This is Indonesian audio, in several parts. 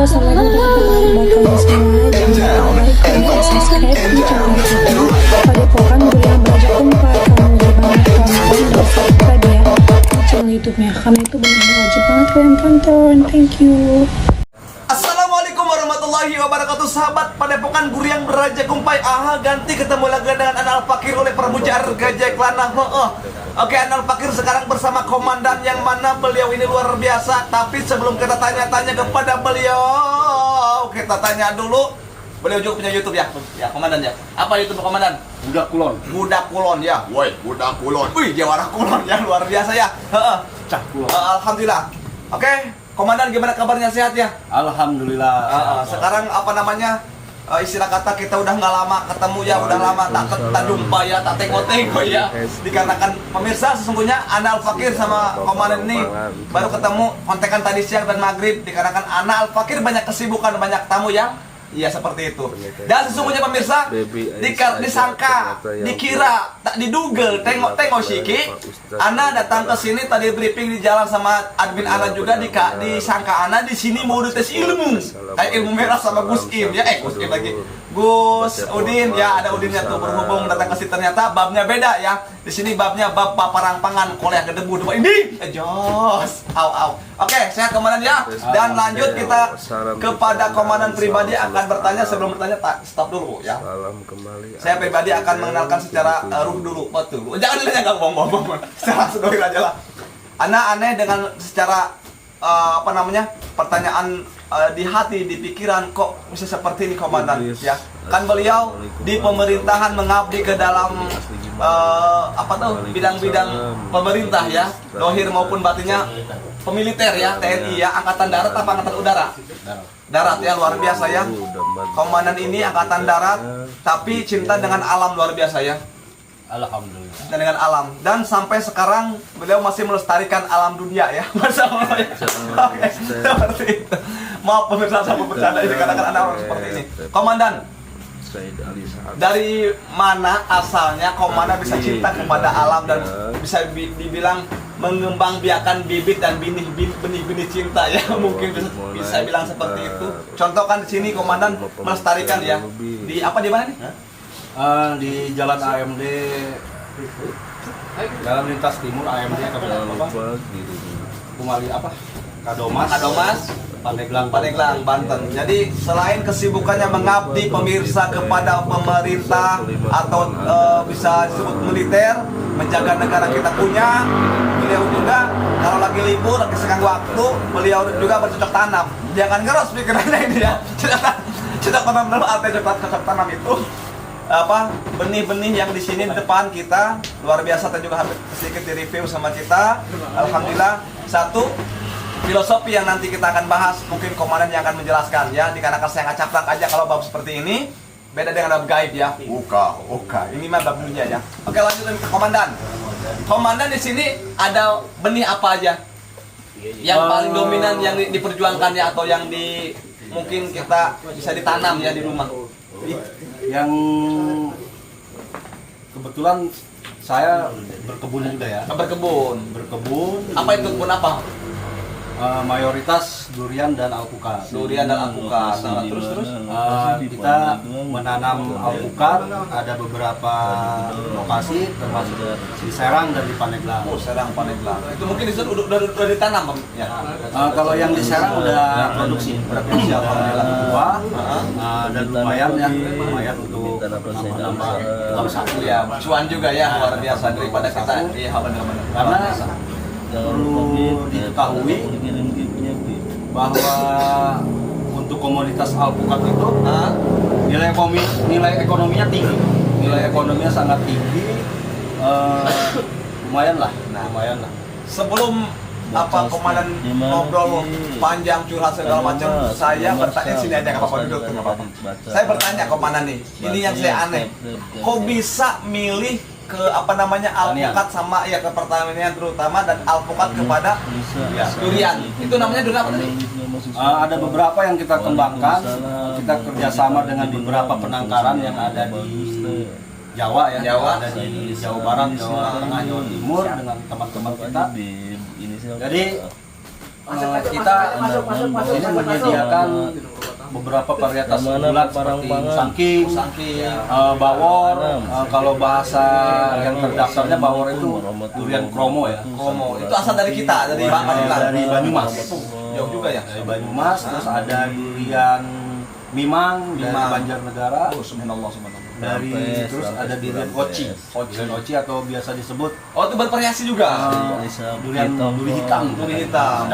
assalamualaikum warahmatullahi wabarakatuh. Jangan lupa like, comment, subscribe di channel ini. Padepokan Guriang Beraja Kumpar, kamu wajib banget tonton dan subscribe ya di channel YouTube-nya. Karena itu benar-benar wajib banget kalian tonton. Thank you. Assalamualaikum warahmatullahi wabarakatuh. Sahabat Padepokan Guriang Beraja Kumpai, aha ganti ketemu lagi dengan Anal Fakir oleh Pramujar Gajah Klana. Oke, Anal Fakir sekarang bersama komandan yang mana beliau ini luar biasa. Tapi sebelum kita tanya-tanya kepada beliau, kita tanya dulu. Beliau juga punya YouTube ya? Ya, komandan ya. Apa YouTube komandan? Budak Kulon. Budak Kulon ya. Woi, Budak Kulon. Wih, Jawara Kulon ya, luar biasa ya. Cah Kulon. Alhamdulillah. Oke, komandan gimana kabarnya, sehat ya? Alhamdulillah. Sekarang apa namanya? Istilah kata kita udah nggak lama ketemu ya, udah lama tak jumpa ya, tak tengok-tengok ya. Dikarenakan pemirsa sesungguhnya Ana Al Fakir sama komandan ini baru ketemu kontekan tadi siang dan maghrib. Dikarenakan Ana Al Fakir banyak kesibukan, banyak tamu ya. Iya seperti itu. Dan sesungguhnya pemirsa disangka, dikira, tak diduga, tengok-tengok Siki. Ana datang ke sini tadi briefing di jalan sama admin Ana juga disangka Ana di sini mau tes ilmu. Kayak ilmu merah sama Gus Im ya, Gus Im lagi. Gus Udin ya, ada Udinnya tuh berhubung datang ke sini, ternyata babnya beda ya. Di sini babnya bab paparang pangan koleh gedebu debu ini. Jos. Au. Oke, sehat komandan ya. Dan lanjut kita kepada komandan pribadi akan bertanya. Sebelum bertanya stop dulu ya. Salam kembali. Saya pribadi akan mengenalkan secara ruh dulu. Betul. Jangan ditanya ngomong. Secara sedoir aja lah. Ana aneh dengan secara pertanyaan di hati, di pikiran, kok bisa seperti ini komandan ya. Kan beliau di pemerintahan mengabdi ke dalam bidang-bidang pemerintah ya, dohir maupun batinnya pemiliter ya, TNI ya, angkatan darat apa angkatan udara? Darat ya, luar biasa ya. Komandan ini angkatan darat tapi cinta dengan alam luar biasa ya. Alhamdulillah. Dan dengan alam, dan sampai sekarang beliau masih melestarikan alam dunia ya. Masa ya. Oke, seperti itu. Maaf pemirsa sama bercanda ini kadang-kadang ada orang seperti ini. Komandan, dari mana asalnya komandan bisa cinta kepada alam dan bisa dibilang mengembangbiakan bibit dan benih-benih cinta ya, mungkin bisa bilang seperti itu. Contoh kan di sini komandan melestarikan ya. Di mana nih? Di Jalan AMD, Jalan Lintas Timur AMD Kumali Kadomas, Pandeglang, Banten. Jadi selain kesibukannya mengabdi pemirsa kepada pemerintah atau bisa disebut militer, menjaga negara kita punya, beliau juga kalau lagi libur, lagi senggang waktu, beliau juga bercocok tanam. Jangan ngeros pikirannya ini ya. Cocok tanam dulu, artinya cocok tanam itu benih-benih yang di sini di depan kita luar biasa. Tadi juga hampir sedikit di-review sama kita. Alhamdulillah, satu filosofi yang nanti kita akan bahas, mungkin komandan yang akan menjelaskan ya, dikarenakan saya nggak caplak aja kalau bab seperti ini, beda dengan bab gaib ya. Oke. Ini mah bab dunia ya. Oke, lanjut ke komandan. Komandan di sini ada benih apa aja yang paling dominan yang diperjuangkan ya, atau yang mungkin kita bisa ditanam ya di rumah? Yang kebetulan saya berkebun juga ya. Berkebun. Apa itu kebun apa? Mayoritas durian dan alpukat. Nah, terus kita menanam alpukat, ada beberapa lokasi termasuk di Serang dan di Pandeglang. Serang, Pandeglang. Itu mungkin udah ditanam ya. Kalau yang di Serang udah produksi alhamdulillah buah, dan lumayan untuk nambah satu ya. Cuan juga ya, luar biasa daripada kita. Iya, benar-benar. Karena perlu diketahui bahwa untuk komoditas alpukat itu nilai ekonominya tinggi, nilai ekonominya sangat tinggi. Lumayan lah. Sebelum komandan ngobrol panjang curhat segala macam, saya bertanya sini aja, nggak apa-apa, duduk nggak apa-apa. Saya bertanya komandan nih, ini yang saya aneh, kok bisa milih ke alpukat sama ya ke pertanian terutama, dan alpukat kepada durian? Itu namanya durian apa tadi? Ada beberapa yang kita kembangkan, kita kerjasama dengan beberapa penangkaran yang ada di Jawa ya, ada di Jawa Barat, Jawa Tengah, Jawa Timur dengan teman-teman kita. Jadi kita ini menyediakan beberapa varietas unggulan seperti sangking, bawor. Kalau bahasa yang terdaftarnya bawor itu durian kromo ya. Kromo. Itu asal dari kita, dari Banyumas. Jauh juga ya. Dari Banyumas, terus ada durian Mimang dari Banjarnegara. Oh, subhanallah. Terus ada durian oci. Durian oci atau biasa disebut itu bervariasi juga. durian duri hitam. Duri hitam.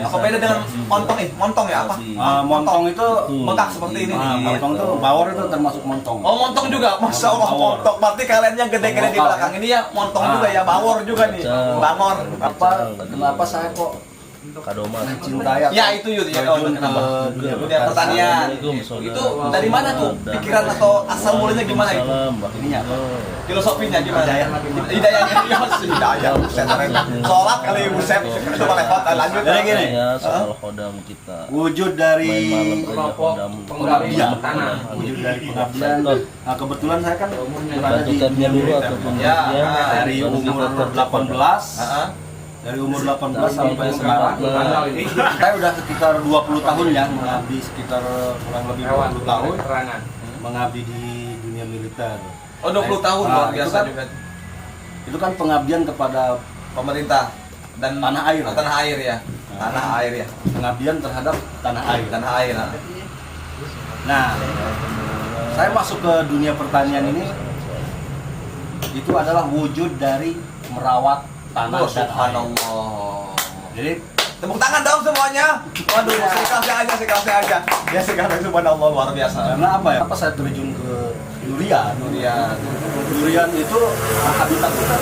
Apa beda dengan montong ya apa? Montong itu bengkak seperti ini. montong itu bawor itu termasuk montong. Oh, montong juga. Masya Allah, montong. Berarti kalian yang gede-gede di belakang ini ya montong juga ya, bawor juga nih. Bangor. Kenapa saya kok mencintai ya itu kenapa? Dunia pertanian. Itu dari mana tuh pikiran atau asal mulanya gimana itu? ininya Filosofinya gimana? Hidayahnya sholat kali Busep coba lewat lanjut. Jadi gini, wujud dari pengabdian. Nah, kebetulan saya kan berada di dunia militer dari umur 18. Dari umur 18 sampai sekarang saya udah sekitar 20 tahun ya mengabdi, sekitar kurang lebih 20 tahun mengabdi di dunia militer. Oh, 20 tahun luar biasa juga. Itu kan pengabdian kepada pemerintah dan tanah air. Tanah air ya. Tanah air ya. Pengabdian terhadap tanah air. Tanah air. Nah, saya masuk ke dunia pertanian ini itu adalah wujud dari merawat tanah dan air. Jadi tepuk tangan dong semuanya. Waduh, sekelasnya aja. Ya sekelasnya subhanallah luar biasa. Karena apa ya? Apa saya terjun ke durian? Durian itu habitat kita.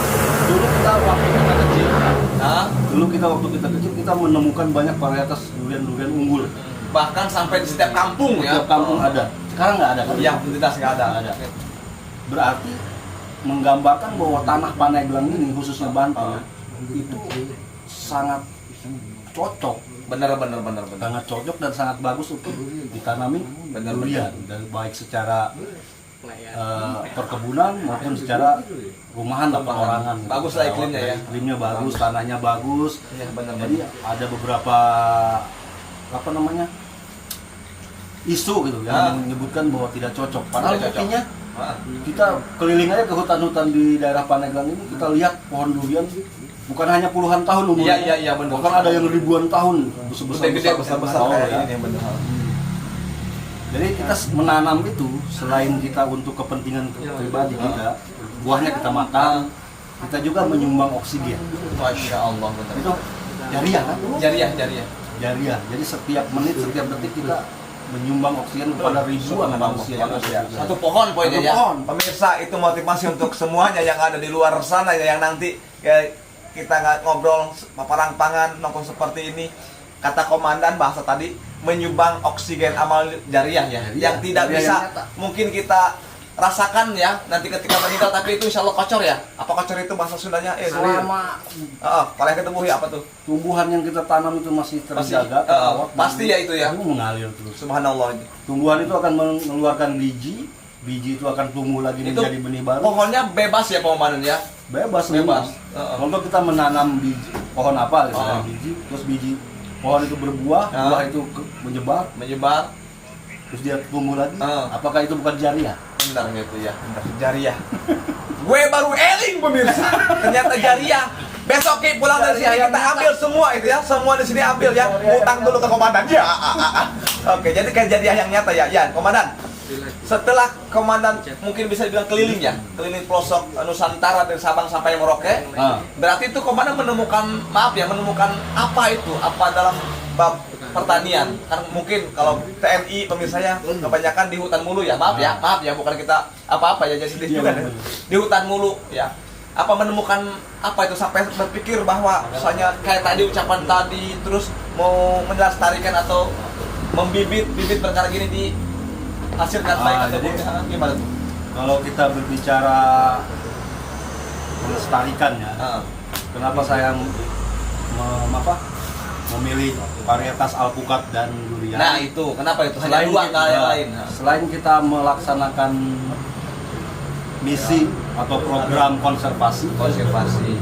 Dulu kita waktu kita kecil kita menemukan banyak varietas durian unggul. Bahkan sampai di setiap kampung ya. Setiap kampung ada. Sekarang nggak ada kan? Iya, identitas nggak ada. Berarti menggambarkan bahwa tanah Pandeglang ini khususnya Banten itu sangat cocok, benar. sangat cocok dan sangat bagus untuk ditanami durian, dan baik secara perkebunan maupun secara rumahan atau perorangan. Bagus lah iklimnya ya. Iklimnya bagus, tanahnya bagus. Ya, benar. Jadi ada beberapa isu gitu yang menyebutkan bahwa tidak cocok. Padahal buktinya kita keliling aja ke hutan-hutan di daerah Pandeglang ini, kita lihat pohon durian bukan hanya puluhan tahun umurnya. Iya, benar. Bahkan ada yang ribuan tahun, besar kayak ini benar. Jadi kita menanam itu selain kita untuk kepentingan pribadi kita, buahnya kita makan, kita juga menyumbang oksigen. Masya Allah, benar. Itu jariah kan? Jariah. Jadi setiap menit, setiap detik kita menyumbang oksigen kepada ribuan manusia. Satu pohon poinnya ya. Pemirsa, itu motivasi untuk semuanya yang ada di luar sana ya, yang nanti kita nggak ngobrol paparang pangan nongkrong seperti ini. Kata komandan bahasa tadi menyumbang oksigen amal jariah ya, yang tidak bisa mungkin kita rasakan ya nanti ketika meninggal, tapi itu insya Allah kocor ya. Apa kocor itu bahasa Sundanya? Selama kalau yang ketemu ya apa tuh? Tumbuhan yang kita tanam itu masih terjaga, pasti ya itu ya. Itu mengalir terus. Subhanallah. Tumbuhan itu akan mengeluarkan biji itu akan tumbuh lagi itu menjadi benih baru. Pohonnya bebas ya pemanen ya? Bebas. Kalau kita menanam biji pohon apa misalnya biji, terus biji pohon itu berbuah, buah itu menyebar, terus dia tumbuh lagi. Apakah itu bukan jariah? Benar gitu ya, jariah. Gue baru eling pemirsa, ternyata jariah. Besok pulang dari sini kita ambil semua itu ya, semua di sini ambil ya. Utang dulu ke komandan ya. Oke, jadi kayak jariah yang nyata ya, komandan. Setelah komandan mungkin bisa dibilang keliling ya, keliling pelosok Nusantara dari Sabang sampai Merauke. Berarti itu komandan menemukan apa itu? Apa dalam bab pertanian? Kan mungkin kalau TNI pemirsanya kebanyakan di hutan mulu ya. Maaf ya, bukan kita apa-apa ya, jadi sedih juga di hutan mulu ya. Apa menemukan apa itu sampai berpikir bahwa misalnya kayak tadi ucapan tadi terus mau melestarikan atau membibit perkara gini di hasilkan baik atau gimana tuh? Kalau kita berbicara melestarikan ya, kenapa saya memilih varietas alpukat dan durian? Nah itu, kenapa itu? Hanya dua yang lain. Selain kita melaksanakan misi atau program konservasi,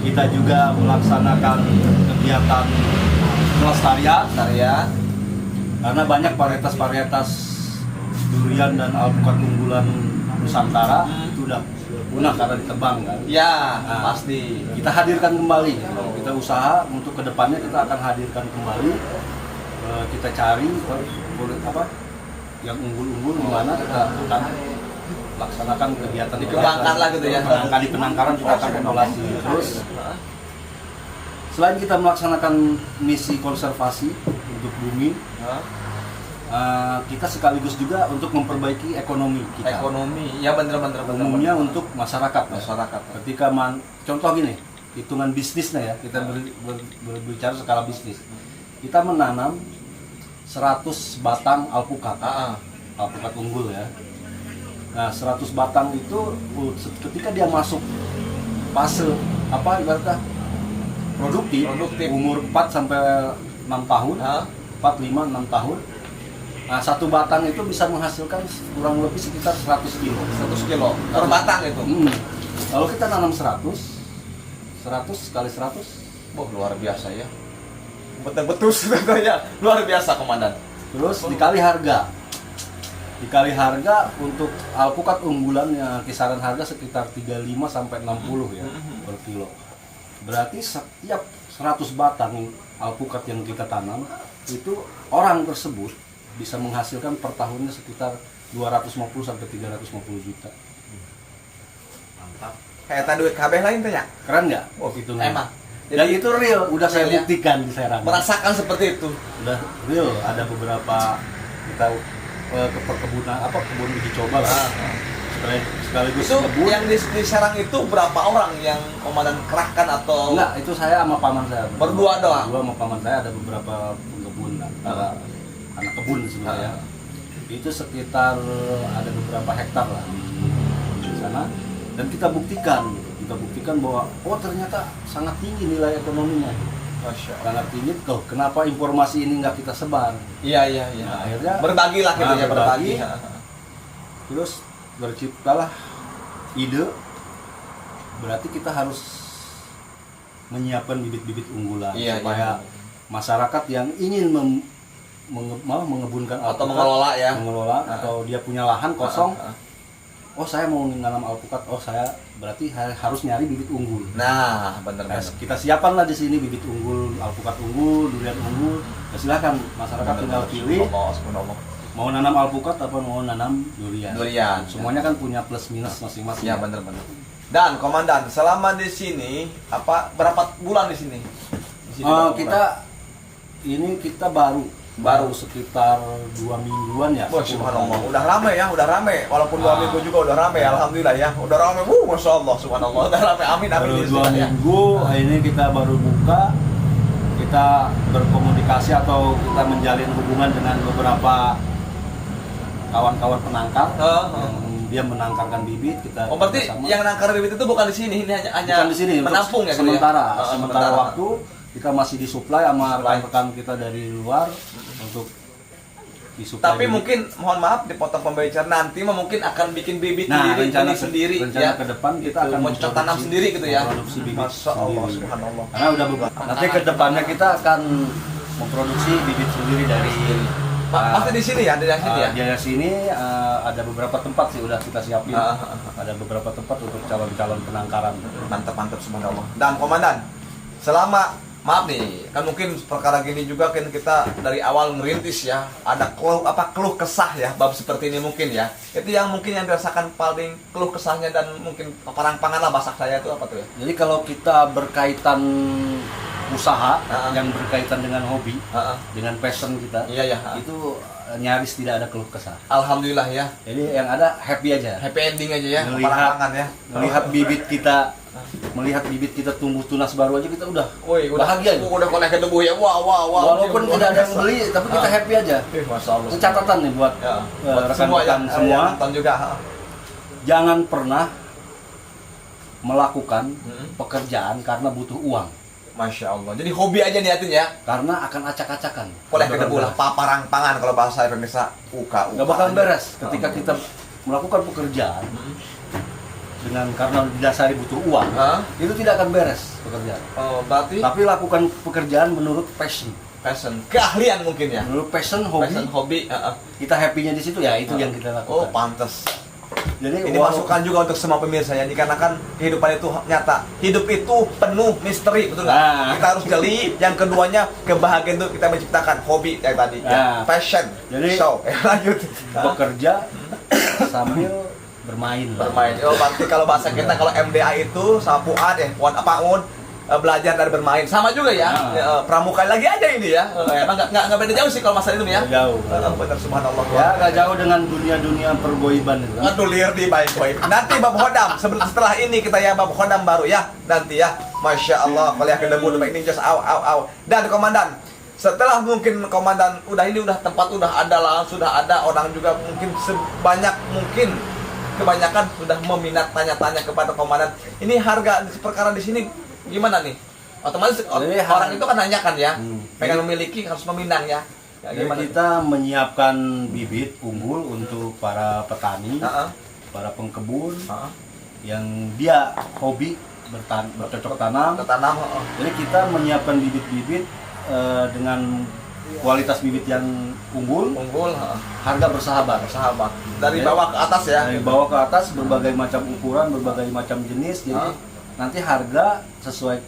kita juga melaksanakan kegiatan pelestarian, Tarian. karena banyak varietas-varietas durian dan alpukat unggulan Nusantara itu udah punah karena ditebang kan. Ya, Nah, pasti. Kita hadirkan kembali, kita usaha untuk kedepannya kita akan hadirkan kembali. Kita cari yang unggul-unggul di mana kita akan laksanakan kegiatan Dikembangkan lah gitu ya. Di penangkaran kita akan evaluasi terus. Selain kita melaksanakan misi konservasi untuk bumi, kita sekaligus juga untuk memperbaiki ekonomi kita. Ekonomi, ya bener-bener. Umumnya untuk masyarakat. Masyarakat. Ketika contoh gini, hitungan bisnisnya ya, kita berbicara skala bisnis. Kita menanam 100 batang alpukat, alpukat unggul ya. Nah, 100 batang itu ketika dia masuk fase ibaratnya produktif. Umur 4 sampai 6 tahun, 4, 5, 6 tahun. Nah, satu batang itu bisa menghasilkan kurang lebih sekitar 100 kilo. 100 kilo per batang itu. Lalu kita nanam 100 kali 100. Wah, luar biasa ya. Betul-betul sebetulnya luar biasa, Komandan. Terus dikali harga. Dikali harga untuk alpukat unggulan yang kisaran harga sekitar 35 sampai 60 ya per kilo. Berarti setiap 100 batang alpukat yang kita tanam itu orang tersebut bisa menghasilkan per tahunnya sekitar 250 sampai 350 juta. Mantap. Kayak tadi duit KB lain tuh ya? Keren nggak? Oh, Itu emang. Dan itu real, udah saya real ya? buktikan di Serang. Merasakan seperti itu. Udah real, ada beberapa kita ke perkebunan kebun uji coba lah. Sekaligus Itu kebun. yang di Serang itu berapa orang yang Komandan kerahkan atau? Enggak, itu saya sama paman saya. Berdua doang? Berdua sama paman saya, ada beberapa pengkebun, anak kebun sebenarnya. Itu sekitar ada beberapa hektar lah di sana. Dan kita buktikan bahwa ternyata sangat tinggi nilai ekonominya. Masya Allah. Sangat tinggi tuh. Kenapa informasi ini nggak kita sebar? Iya. Nah, akhirnya Berbagilah gitu ya, berbagi. Terus berciptalah ide. Berarti kita harus menyiapkan bibit-bibit unggulan supaya masyarakat yang ingin mengebunkan Atau alpukat, mengelola ya. atau dia punya lahan kosong. Saya mau nanam alpukat. Saya berarti harus nyari bibit unggul. Nah, benar. Kita siapkanlah di sini bibit unggul, alpukat unggul, durian unggul. Ya, silakan masyarakat tinggal pilih mau nanam alpukat atau mau nanam durian. Semuanya kan punya plus minus masing-masing. Ya, benar. Dan Komandan, selama di sini berapa bulan di sini? Kita baru sekitar 2 mingguan ya. Wah, subhanallah, udah rame. Walaupun 2 minggu juga udah rame, alhamdulillah ya. Udah rame, masya Allah, subhanallah, udah rame. Amin. Baru 2 minggu, ini kita baru buka. Kita berkomunikasi atau kita menjalin hubungan dengan beberapa kawan-kawan penangkar. Dia menangkarkan bibit, kita. Berarti yang nangkar bibit itu bukan di sini, ini hanya bukan di sini, menampung ya? Sementara waktu kita masih disuplai sama rekan-rekan kita dari luar untuk disuplai. Tapi mungkin mohon maaf dipotong pembicaraan, nanti mungkin akan bikin bibit sendiri rencana ke depan kita akan mau tanam sendiri gitu ya. Memproduksi bibit Masya Allah, sendiri. subhanallah. Karena udah beberapa. Nanti ke depannya kita akan memproduksi bibit sendiri dari pasti di sini ya, dari sini ya. Dari sini ada beberapa tempat sih udah kita siapin. Ada beberapa tempat untuk calon-calon penangkaran. Mantap subhanallah. Dan Komandan, selama maaf nih, kan mungkin perkara gini juga kan kita dari awal merintis ya, ada keluh kesah ya, bab seperti ini mungkin ya. Itu yang mungkin yang dirasakan paling keluh kesahnya dan mungkin parang-pangan lah bahasa saya itu apa tuh ya? Jadi kalau kita berkaitan usaha yang berkaitan dengan hobi, dengan passion kita, itu nyaris tidak ada keluh kesah. Alhamdulillah ya. Jadi yang ada happy aja. Happy ending aja ya, parang-pangan ya. Melihat bibit kita tumbuh tunas baru aja kita udah bahagia. Udah kolek ke debu ya, wah. Walaupun tidak ada yang beli, tapi kita happy aja. Masya Allah. Itu catatan nih buat rekan-rekan semua. Nonton juga. Jangan pernah melakukan pekerjaan karena butuh uang. Masya Allah. Jadi hobi aja niatin ya. Karena akan acak-acakan. Kolek ke debu lah, parang-pangan kalau bahasa Indonesia uka. Nggak bakal beres ketika kita melakukan pekerjaan. Karena didasari butuh uang, itu tidak akan beres pekerjaan. Berarti? Tapi lakukan pekerjaan menurut passion. Passion, keahlian mungkin ya. Dulu passion, hobi. Passion, hobi. Kita happy-nya di situ ya, itu yang kita lakukan. Oh, pantas. Jadi Ini masukan juga untuk semua pemirsa ya, dikarenakan kehidupan itu nyata. Hidup itu penuh misteri, betul nggak? Nah. Kita harus jeli. Yang keduanya, kebahagiaan itu kita menciptakan hobi kayak tadi. Ya. Nah. Passion. Jadi, so, lanjut. bekerja sambil bermain. Bermain. Oh, berarti kalau bahasa kita kalau MDA itu sama Fuad belajar dari bermain. Sama juga ya. Nah. Pramuka lagi aja ini ya. Emang nggak beda jauh sih kalau masalah itu ya. Jauh. Benar, subhanallah. Ya, gak jauh dengan dunia perboiban itu. Aduh, liar di baik-baik. Nanti Bab Hodam, setelah ini kita ya Bab Hodam baru ya. Nanti ya. Masya Allah, kuliah ke debu, baik ninjas, aw. Dan komandan, setelah mungkin komandan udah tempat udah ada lah, sudah ada orang juga mungkin sebanyak mungkin kebanyakan sudah meminat tanya-tanya kepada komandan. Ini harga perkara di sini gimana nih? Otomatis orang itu kan nanyakan ya, pengen memiliki harus meminang ya. Jadi kita menyiapkan bibit unggul untuk para petani, para pengkebun yang dia hobi bercocok tanam. Jadi kita menyiapkan bibit-bibit dengan kualitas bibit yang unggul, harga bersahabat. Dari bawah ke atas ya. Dari bawah ke atas berbagai macam ukuran, berbagai macam jenis. Jadi nanti harga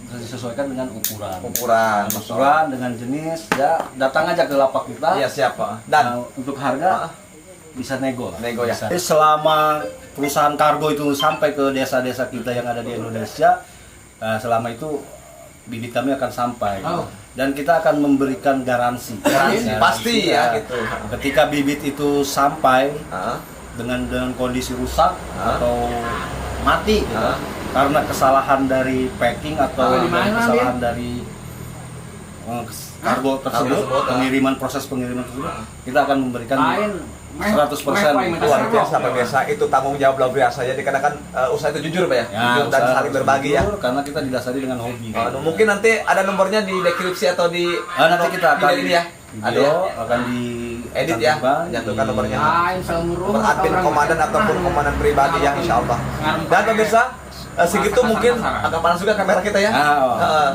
disesuaikan dengan ukuran dengan jenis. Ya datang aja ke lapak kita. Iya, siapa. Dan untuk harga bisa nego ya. Jadi selama perusahaan kargo itu sampai ke desa-desa kita yang ada di Indonesia, selama itu bibit kami akan sampai. Dan kita akan memberikan garansi. Pasti ya gitu. Ketika bibit itu sampai dengan kondisi rusak atau mati karena kesalahan dari packing atau kesalahan dari kargo tersebut, proses pengiriman tersebut, kita akan memberikan 100% luar biasa pemirsa. Itu tanggung jawab luar biasa ya, dikarenakan usaha itu jujur Pak ya, jujur dan saling berbagi ya, karena kita didasari dengan hobi. Mungkin nanti ada nomornya di deskripsi atau di nanti kita akan ini ya, ada ya, akan di edit ya, jatuhkan nomornya, nomor admin komandan ataupun komandan pribadi yang insya Allah. Dan pemirsa, segitu mungkin agak panas juga kamera kita ya.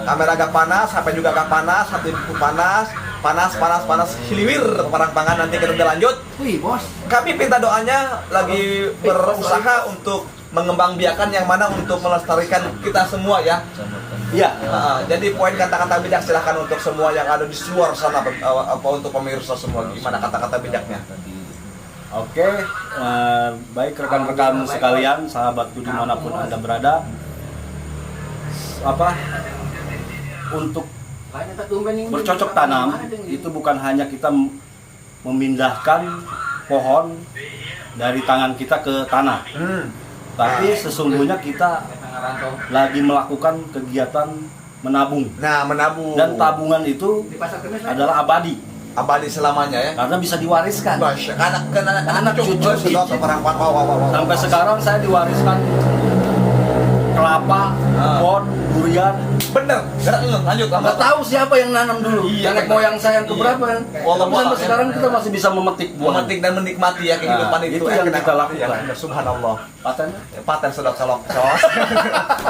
Kamera agak panas, HP juga agak panas, hati panas, hiliwir perang pangan. Nanti kita lanjut. Kami minta doanya, lagi berusaha untuk mengembangbiakan yang mana untuk melestarikan kita semua ya. Iya. Jadi poin kata-kata bijak silahkan untuk semua yang ada di luar sana, untuk pemirsa semua, gimana kata-kata bijaknya. Oke, baik rekan-rekan sekalian, sahabatku dimanapun Anda berada, untuk bercocok tanam itu bukan hanya kita memindahkan pohon dari tangan kita ke tanah, tapi sesungguhnya kita lagi melakukan kegiatan menabung. Menabung. Dan tabungan itu adalah abadi selamanya ya, karena bisa diwariskan anak cucu. Sampai sekarang saya diwariskan kelapa, pohon, durian. Bener. Lanjut. Nggak tahu siapa yang nanam dulu. Nenek moyang saya yang keberapa. Sampai sekarang kita masih bisa memetik dan menikmati ya kehidupan itu yang kita lakukan. Subhanallah. Paten sedot colok.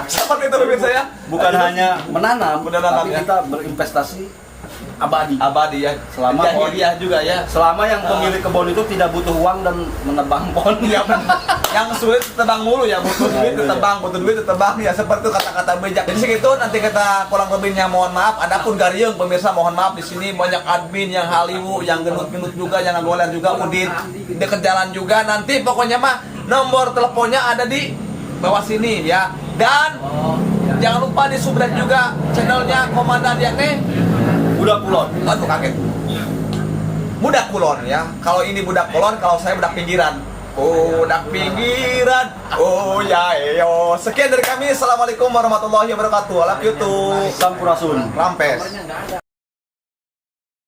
Seperti itu pemirsa ya. Bukan hanya menanam, tapi kita berinvestasi abadi ya, selama jahiliyah juga ya, selama yang pemilik kebun itu tidak butuh uang dan menebang pohon ya. Yang sulit tebang mulu ya, butuh duit tebang ya, seperti itu kata-kata bijak. Jadi segitu, nanti kita kurang lebihnya mohon maaf. Adapun Garyung pemirsa mohon maaf, di sini banyak admin yang haliwu, yang gendut-gendut juga, yang goler juga, Udin deket jalan juga. Nanti pokoknya mah nomor teleponnya ada di bawah sini ya. Dan jangan lupa di subscribe juga channelnya Komandan yakni Budak Kulon. Aduh kaget. Budak Kulon ya. Kalau ini Budak Kulon, kalau saya budak pinggiran. Budak pinggiran. Oh ya yo. Sekian dari kami. Assalamualaikum warahmatullahi wabarakatuh. Love you too. Sampurasun. Rampes.